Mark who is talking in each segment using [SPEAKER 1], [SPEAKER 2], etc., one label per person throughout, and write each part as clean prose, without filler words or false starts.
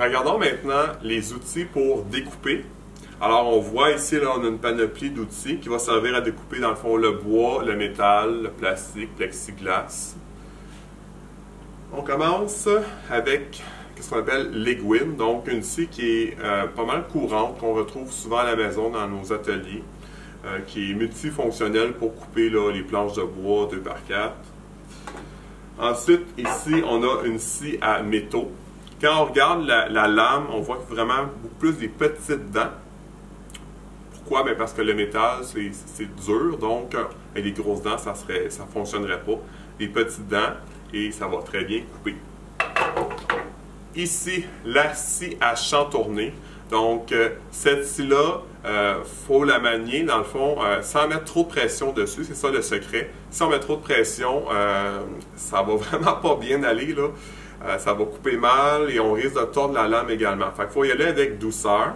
[SPEAKER 1] Regardons maintenant les outils pour découper. Alors on voit ici, là, on a une panoplie d'outils qui va servir à découper dans le fond le bois, le métal, le plastique, le plexiglas. On commence avec ce qu'on appelle l'aiguine, donc une scie qui est pas mal courante, qu'on retrouve souvent à la maison dans nos ateliers, qui est multifonctionnelle pour couper là, les planches de bois 2x4. Ensuite, ici, on a une scie à métaux. Quand on regarde la lame, on voit vraiment beaucoup plus des petites dents. Pourquoi? Bien parce que le métal, c'est dur, donc avec des grosses dents, ça ne fonctionnerait pas. Des petites dents, et ça va très bien couper. Ici, la scie à chantourner. Donc, cette scie-là, faut la manier, dans le fond, sans mettre trop de pression dessus. C'est ça le secret. Si on met trop de pression, ça va vraiment pas bien aller, là. Ça va couper mal et on risque de tordre la lame également. Fait qu'il faut y aller avec douceur.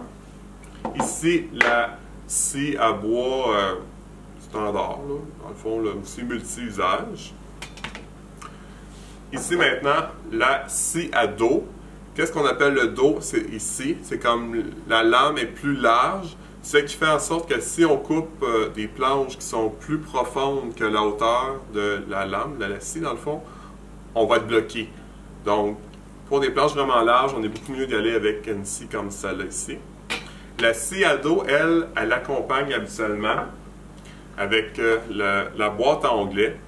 [SPEAKER 1] Ici, la scie à bois standard, là, dans le fond, là, aussi multi-usage. Ici, maintenant, la scie à dos. Qu'est-ce qu'on appelle le dos? C'est ici. C'est comme la lame est plus large, ce qui fait en sorte que si on coupe des planches qui sont plus profondes que la hauteur de la lame, de la scie, dans le fond, on va être bloqué. Donc, pour des planches vraiment larges, on est beaucoup mieux d'aller avec une scie comme celle-là ici. La scie à dos, elle accompagne habituellement avec la boîte à onglets,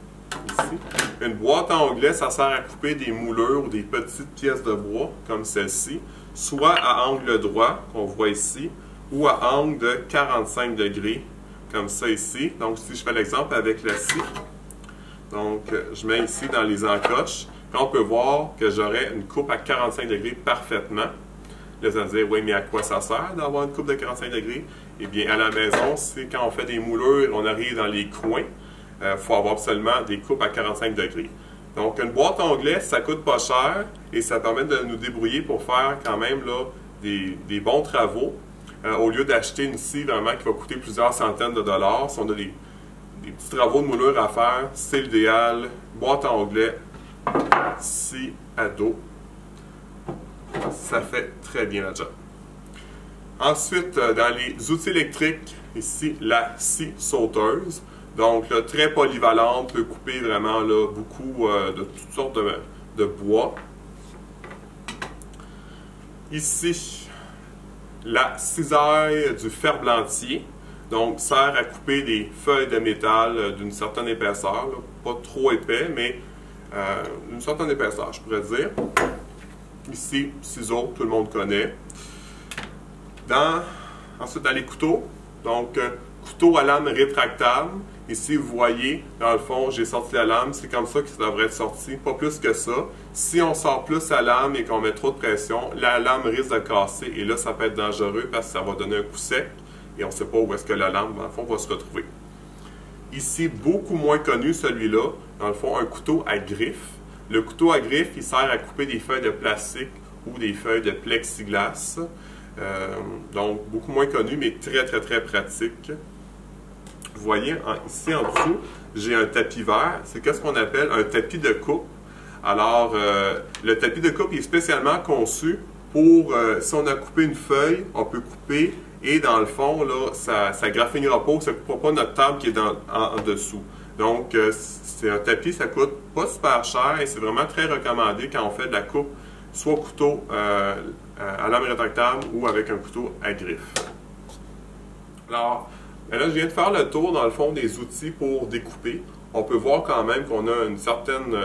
[SPEAKER 1] ici. Une boîte à onglets, ça sert à couper des moulures ou des petites pièces de bois, comme celle-ci, soit à angle droit, qu'on voit ici, ou à angle de 45 degrés, comme ça ici. Donc, si je fais l'exemple avec la scie, donc je mets ici dans les encoches, on peut voir que j'aurai une coupe à 45 degrés parfaitement. Là, vous allez me dire, oui, mais à quoi ça sert d'avoir une coupe de 45 degrés? Eh bien, à la maison, c'est quand on fait des moulures, on arrive dans les coins, il faut avoir seulement des coupes à 45 degrés. Donc, une boîte à onglets, ça coûte pas cher et ça permet de nous débrouiller pour faire quand même là, des bons travaux. Au lieu d'acheter une scie vraiment qui va coûter plusieurs centaines de dollars, si on a des petits travaux de moulure à faire, c'est l'idéal. Boîte à onglets, scie à dos, ça fait très bien la job. Ensuite, dans les outils électriques, ici, la scie sauteuse. Donc, là, très polyvalente, peut couper vraiment là, beaucoup de toutes sortes de bois. Ici, la cisaille du ferblantier. Donc, sert à couper des feuilles de métal d'une certaine épaisseur, là, pas trop épais, mais une certaine épaisseur, je pourrais dire. Ici, ciseaux, tout le monde connaît. Ensuite, dans les couteaux, donc couteau à lame rétractable. Ici, vous voyez, dans le fond, j'ai sorti la lame, c'est comme ça que ça devrait être sorti, pas plus que ça. Si on sort plus la lame et qu'on met trop de pression, la lame risque de casser et là, ça peut être dangereux parce que ça va donner un coup sec et on ne sait pas où est-ce que la lame, dans le fond, va se retrouver. Ici, beaucoup moins connu celui-là, dans le fond, un couteau à griffe. Le couteau à griffe, il sert à couper des feuilles de plastique ou des feuilles de plexiglas. Donc, beaucoup moins connu, mais très, très, très pratique. Vous voyez, ici en dessous, j'ai un tapis vert. C'est qu'est-ce qu'on appelle un tapis de coupe. Alors, le tapis de coupe est spécialement conçu pour, si on a coupé une feuille, on peut couper et dans le fond, là, ça ne graffinera pas, ça ne coupera pas notre table qui est en dessous. Donc, c'est un tapis, ça coûte pas super cher et c'est vraiment très recommandé quand on fait de la coupe, soit couteau à lame rétractable ou avec un couteau à griffe. Alors, là, je viens de faire le tour, dans le fond, des outils pour découper. On peut voir quand même qu'on a une certaine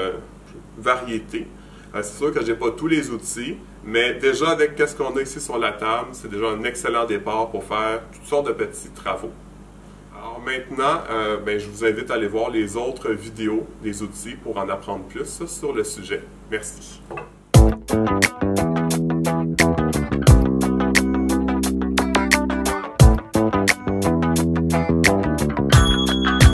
[SPEAKER 1] variété. C'est sûr que je n'ai pas tous les outils, mais déjà avec ce qu'on a ici sur la table, c'est déjà un excellent départ pour faire toutes sortes de petits travaux. Alors maintenant, je vous invite à aller voir les autres vidéos des outils pour en apprendre plus sur le sujet. Merci.